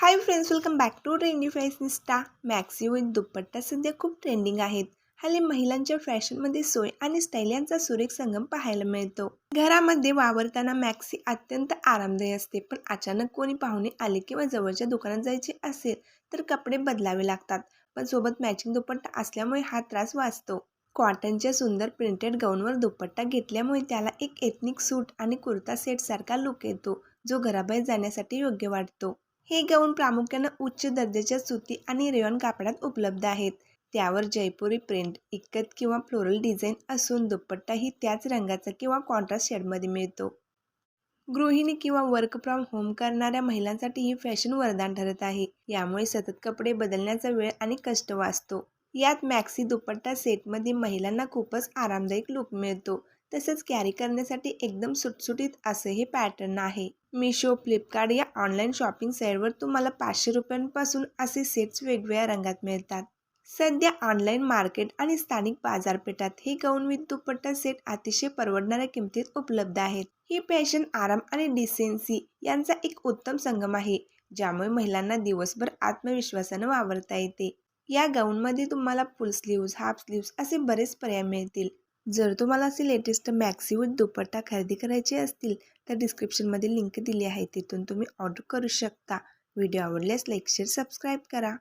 High friends, welcome back to trendy fashionista. Maxi with dupatta सध्या खूप trending आहेत. हल्ली महिलांच्या फॅशनमध्ये सोय आणि स्टाईल यांचा सुरेख संगम पाहायला मिळतो. घरामध्ये वावरताना मॅक्सी अत्यंत आरामदायी असते, पण अचानक कोणी पाहुणे आले किंवा जवळच्या दुकानात जायचे असेल तर कपडे बदलावे लागतात. पण सोबत मॅचिंग दुपट्टा असल्यामुळे हा त्रास वाचतो. कॉटनच्या सुंदर प्रिंटेड गाऊनवर दुपट्टा घेतल्यामुळे त्याला एक एथनिक सूट आणि कुर्ता सेट सारखा लुक येतो, जो घराबाहेर जाण्यासाठी योग्य वाटतो. हे गाऊन प्रामुख्याने उच्च दर्जाच्या सुती आणि रेयॉन कापडात उपलब्ध आहेत. त्यावर जयपुरी प्रिंट, इक्कत किंवा फ्लोरल डिझाईन असून दुपट्टाही त्याच रंगाचा किंवा कॉन्ट्रास्ट शेडमध्ये मिळतो. गृहिणी किंवा वर्क फ्रॉम होम करणाऱ्या महिलांसाठी ही फॅशन वरदान ठरत आहे. यामुळे सतत कपडे बदलण्याचा वेळ आणि कष्ट वाचतो. यात मॅक्सी दुपट्टा सेटमध्ये महिलांना खूपच आरामदायक लुक मिळतो. तसंच कॅरी करण्यासाठी एकदम सुटसुटीत असे हे पॅटर्न आहे. मिशो, फ्लिपकार्ट या ऑनलाईन शॉपिंग साईटवर तुम्हाला 500 रुपयांपासून असे सेट्स वेगवेगळ्या रंगात मिळतात. सध्या ऑनलाईन मार्केट आणि स्थानिक बाजारपेठात हे गाऊन विथ दुपट्टा सेट अतिशय परवडणाऱ्या किमतीत उपलब्ध आहेत. ही फॅशन आराम आणि डिसेन्सी यांचा एक उत्तम संगम आहे, ज्यामुळे महिलांना दिवसभर आत्मविश्वासानं वावरता येते. या गाऊनमध्ये तुम्हाला फुल स्लीव्ज, हाफ स्लीव्ज असे बरेच पर्याय मिळतील. जर तुम्हाला असे लेटेस्ट मॅक्सी विथ दुपट्टा खरेदी करायचे असतील तर डिस्क्रिप्शनमध्ये लिंक दिली आहे, तिथून तुम्ही ऑर्डर करू शकता. व्हिडिओ आवडल्यास लाईक, शेअर, सबस्क्राईब करा.